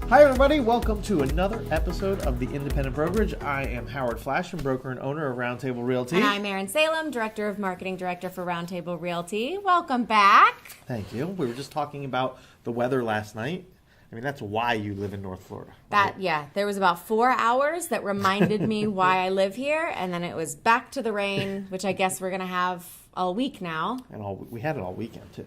Hi everybody, welcome to another episode of the Independent Brokerage. I am Howard Flash, broker and owner of Roundtable Realty. And I'm Erin Salem, Director of Marketing Director for Roundtable Realty. Welcome back. Thank you. We were just talking about the weather last night. I mean, that's why you live in North Florida. Right? There was about 4 hours that reminded me why I live here, and then it was back to the rain, which I guess we're going to have all week now. And we had it all weekend too.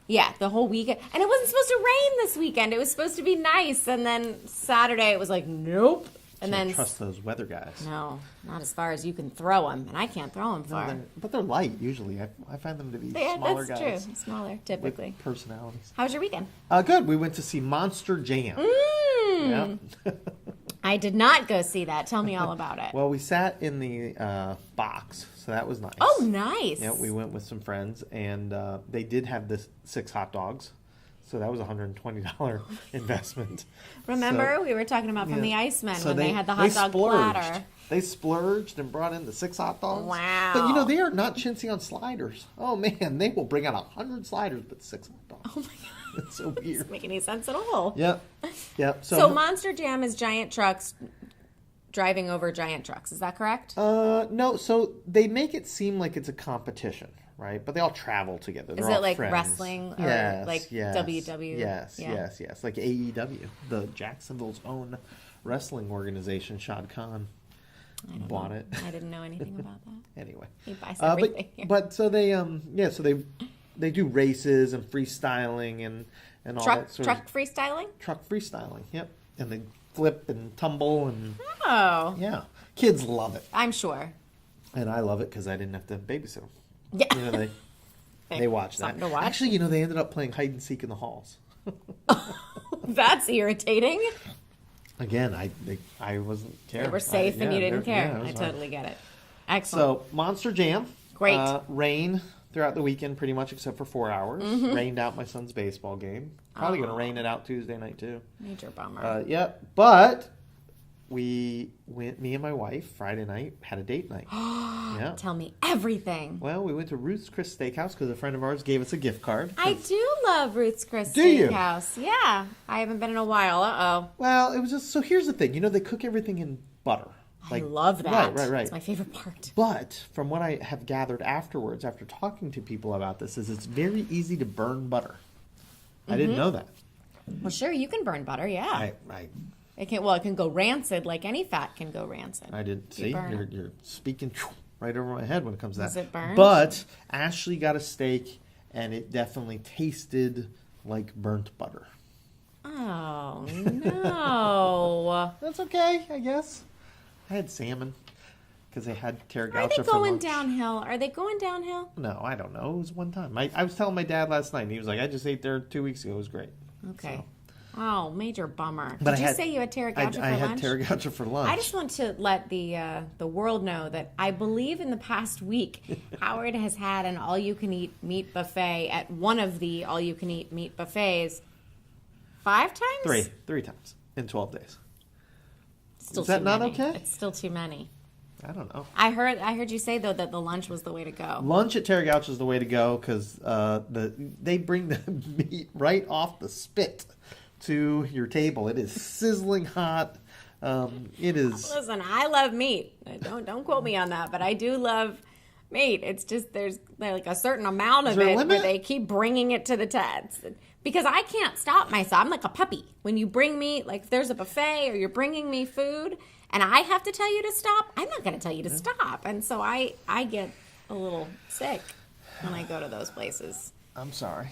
Yeah, the whole weekend. And it wasn't supposed to rain this weekend. It was supposed to be nice. And then Saturday it was like, nope. And Can't trust those weather guys. No, not as far as you can throw them. And I can't throw them far. But they're light usually. I find them to be smaller guys. That's true. Smaller, typically. With personalities. How was your weekend? Good. We went to see Monster Jam. Yeah. I did not go see that. Tell me all about it. Well, we sat in the box, so that was nice. Oh, nice. Yeah, we went with some friends, and they did have the 6 hot dogs, so that was a $120 investment. Remember, we were talking about from the Iceman when they had the hot dog platter. They splurged and brought in the 6 hot dogs. Wow. But, they are not chintzy on sliders. Oh, man, they will bring out 100 sliders, but 6 hot dogs. Oh, my God. It's so weird. Doesn't make any sense at all. Yep. So Monster Jam is giant trucks driving over giant trucks. Is that correct? No. So they make it seem like it's a competition, right? But they all travel together. They're Is it all like friends. wrestling or WW? Yes. Like AEW, the Jacksonville's own wrestling organization. Shad Khan bought it. I didn't know anything about that. Anyway, he buys everything. But so they they do races and freestyling and all that sort of freestyling. Truck freestyling. Yep, and they flip and tumble and kids love it. I'm sure. And I love it because I didn't have to babysit them. Yeah, they watch that. To watch. Actually, they ended up playing hide and seek in the halls. That's irritating. Again, I wasn't caring. They were safe and you didn't care. Yeah, I totally get it. Excellent. So Monster Jam. Great. Rain throughout the weekend, pretty much except for 4 hours. Mm-hmm. Rained out my son's baseball game. Probably going to rain it out Tuesday night too. Major bummer. But we went. Me and my wife Friday night had a date night. Yeah. Tell me everything. Well, we went to Ruth's Chris Steakhouse because a friend of ours gave us a gift card. I do love Ruth's Chris Do you? Steakhouse. Yeah, I haven't been in a while. Well, it was just so. Here's the thing. They cook everything in butter. I love that. Right. It's my favorite part. But from what I have gathered afterwards, after talking to people about this, is it's very easy to burn butter. I didn't know that. Well, sure, you can burn butter. Yeah. It can go rancid, like any fat can go rancid. I didn't see. You're speaking right over my head when it comes to that. Was it burned? But Ashley got a steak, and it definitely tasted like burnt butter. Oh no. That's okay, I guess. I had salmon because they had terragoucha for lunch. Are they going downhill? Are they going downhill? No, I don't know. It was one time. I was telling my dad last night, and he was like, I just ate there 2 weeks ago. It was great. Okay. So. Oh, major bummer. But Did you say you had terragoucha for lunch? I had terragoucha for lunch. I just want to let the world know that I believe in the past week, Howard has had an all-you-can-eat meat buffet at one of the all-you-can-eat meat buffets 5 times? 3 times in 12 days. Still Is that not many. okay? It's still too many. I don't know. I heard you say though that the lunch was the way to go. Lunch at Terragoucha is the way to go because they bring the meat right off the spit to your table. It is sizzling hot. It is. Listen, I love meat. Don't quote me on that, but I do love meat. It's just there's like a certain amount of it where they keep bringing it to the test. Because I can't stop myself. I'm like a puppy. When you bring me, like if there's a buffet or you're bringing me food and I have to tell you to stop, I'm not going to tell you to stop. And so I get a little sick when I go to those places. I'm sorry.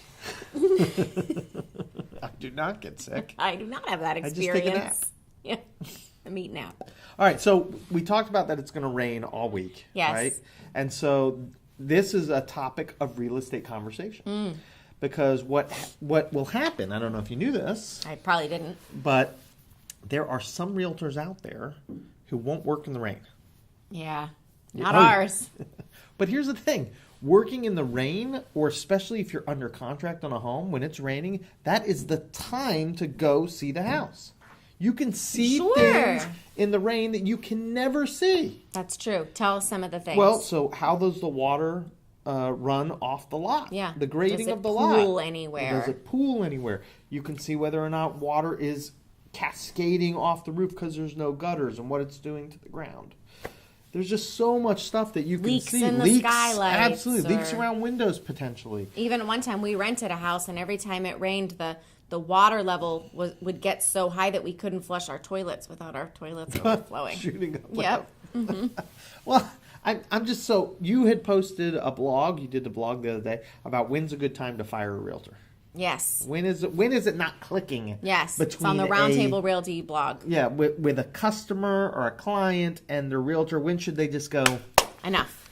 I do not get sick. I do not have that experience. I just take a nap. Yeah, a meat nap. All right, so we talked about that it's going to rain all week. Yes. Right? And so this is a topic of real estate conversation. Because what will happen, I don't know if you knew this. I probably didn't. But there are some realtors out there who won't work in the rain. Yeah, not ours. But here's the thing. Working in the rain, or especially if you're under contract on a home, when it's raining, that is the time to go see the house. You can see things in the rain that you can never see. That's true. Tell us some of the things. Well, so how does the water run off the lot? Yeah. The grading of the lot. Does it pool anywhere? Does it pool anywhere? You can see whether or not water is cascading off the roof because there's no gutters and what it's doing to the ground. There's just so much stuff that you can Leaks see. in the skylights. Absolutely. Leaks around windows, potentially. Even one time we rented a house, and every time it rained, the water level would get so high that we couldn't flush our toilets without our toilets overflowing. Shooting up. Yep. Mm-hmm. Well, I'm just so... You had posted a blog. You did the blog the other day about when's a good time to fire a realtor. Yes. When is it not clicking? Yes. It's on the Roundtable Realty blog. Yeah, with a customer or a client and the realtor, when should they just go, enough?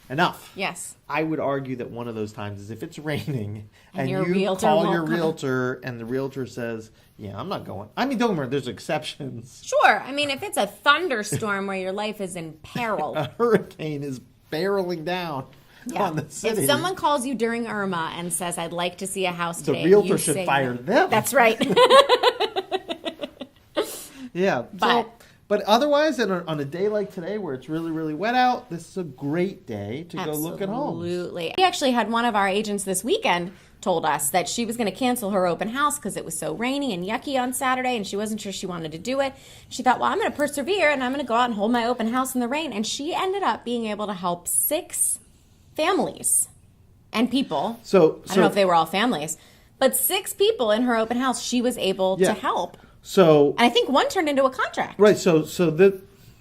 Yes. I would argue that one of those times is if it's raining and you realtor call your realtor and the realtor says, yeah, I'm not going. I mean, don't worry, there's exceptions. Sure. I mean, if it's a thunderstorm where your life is in peril. A hurricane is barreling down. Yeah. On the city. If someone calls you during Irma and says, I'd like to see a house today, the realtor should fire them. That's right. Yeah. But otherwise, on a day like today where it's really, really wet out, this is a great day to go look at homes. Absolutely. We actually had one of our agents this weekend told us that she was going to cancel her open house because it was so rainy and yucky on Saturday and she wasn't sure she wanted to do it. She thought, well, I'm going to persevere and I'm going to go out and hold my open house in the rain. And she ended up being able to help 6 families and people. So I don't know if they were all families, but 6 people in her open house she was able to help. So and I think one turned into a contract. Right. So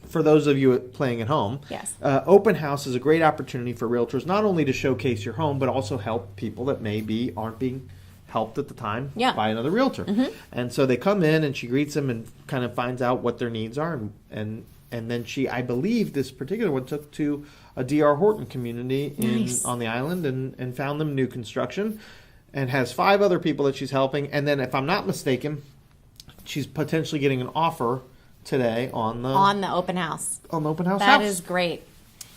for those of you playing at home, yes, open house is a great opportunity for realtors not only to showcase your home but also help people that maybe aren't being helped at the time by another realtor. Mm-hmm. And so they come in and she greets them and kind of finds out what their needs are and then I believe this particular one took to a D.R. Horton community on the island and found them new construction and has 5 other people that she's helping. And then if I'm not mistaken, she's potentially getting an offer today on the open house. On the open house. That is great.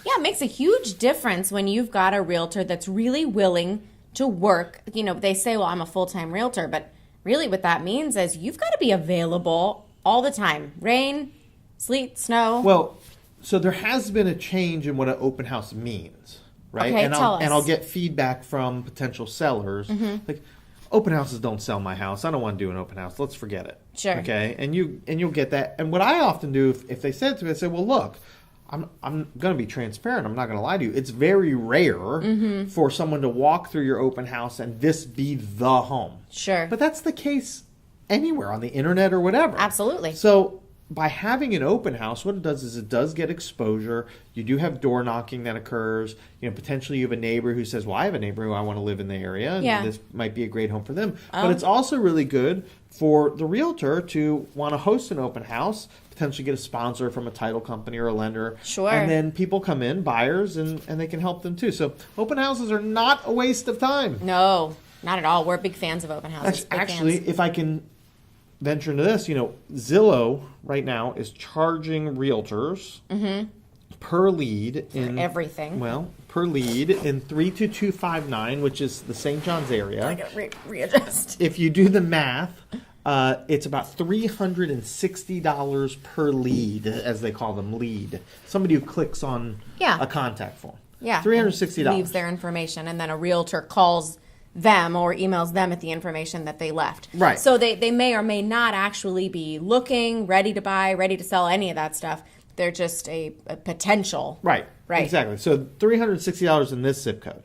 Yeah, it makes a huge difference when you've got a realtor that's really willing to work. You know, they say, well, I'm a full-time realtor, but really what that means is you've got to be available all the time. Rain, sleet, snow. Well, so there has been a change in what an open house means, right? Okay, and tell us. And I'll get feedback from potential sellers. Mm-hmm. Like, open houses don't sell my house. I don't want to do an open house. Let's forget it. Sure. Okay? And you'll get that. And what I often do, if they said to me, I say, well, look, I'm going to be transparent. I'm not going to lie to you. It's very rare for someone to walk through your open house and this be the home. Sure. But that's the case anywhere on the internet or whatever. Absolutely. So by having an open house, what it does is it does get exposure. You do have door knocking that occurs. You know, potentially you have a neighbor who says, well, I have a neighbor who I want to live in the area, and this might be a great home for them. But it's also really good for the realtor to want to host an open house, potentially get a sponsor from a title company or a lender. Sure. And then people come in, buyers, and they can help them too. So open houses are not a waste of time. No, not at all. We're big fans of open houses. Actually, if I can venture into this, you know, Zillow right now is charging realtors per lead in everything. Well, per lead in 32259, which is the St. John's area. I gotta readjust. If you do the math, it's about $360 per lead, as they call them, lead. Somebody who clicks on a contact form. Yeah, $360 leaves their information, and then a realtor calls them or emails them at the information that they left. Right. So they may or may not actually be looking, ready to buy, ready to sell, any of that stuff. They're just a potential. Right. Exactly. So $360 in this zip code.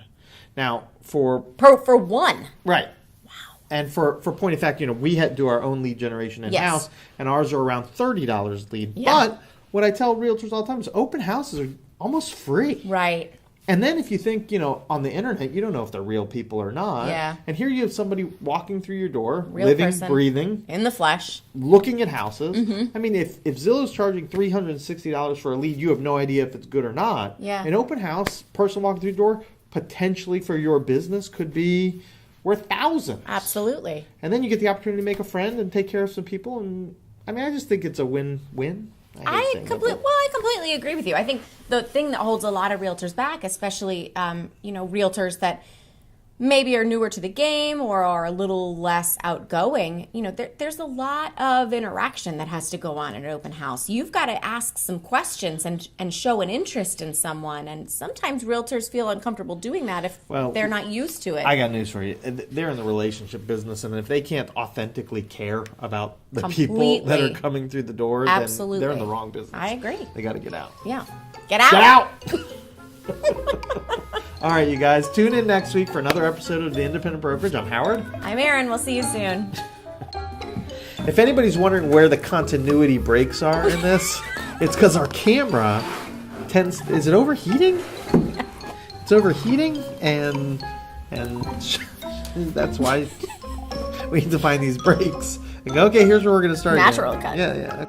Now for one. Right. Wow. And for point of fact, you know, we do our own lead generation in-house, and ours are around $30 lead. Yeah. But what I tell realtors all the time is open houses are almost free. Right. And then if you think, you know, on the internet, you don't know if they're real people or not. Yeah. And here you have somebody walking through your door, real living, person, breathing. in the flesh. Looking at houses. Mm-hmm. I mean, if Zillow's charging $360 for a lead, you have no idea if it's good or not. Yeah. An open house, person walking through the door, potentially for your business could be worth thousands. Absolutely. And then you get the opportunity to make a friend and take care of some people. And I mean, I just think it's a win-win. I completely agree with you. I think the thing that holds a lot of realtors back, especially, you know, realtors that maybe are newer to the game or are a little less outgoing, there's a lot of interaction that has to go on at an open house. You've got to ask some questions and show an interest in someone. And sometimes realtors feel uncomfortable doing that if they're not used to it. I got news for you. They're in the relationship business, and if they can't authentically care about the people that are coming through the door, then they're in the wrong business. I agree. They got to get out. Yeah. Get out. Get out! All right, you guys, tune in next week for another episode of the Independent Brokerage. I'm Howard. I'm Erin. We'll see you soon. If anybody's wondering where the continuity breaks are in this, it's because our camera is it overheating? It's overheating, and that's why we need to find these breaks and go, okay, here's where we're going to start. Natural cut. Yeah.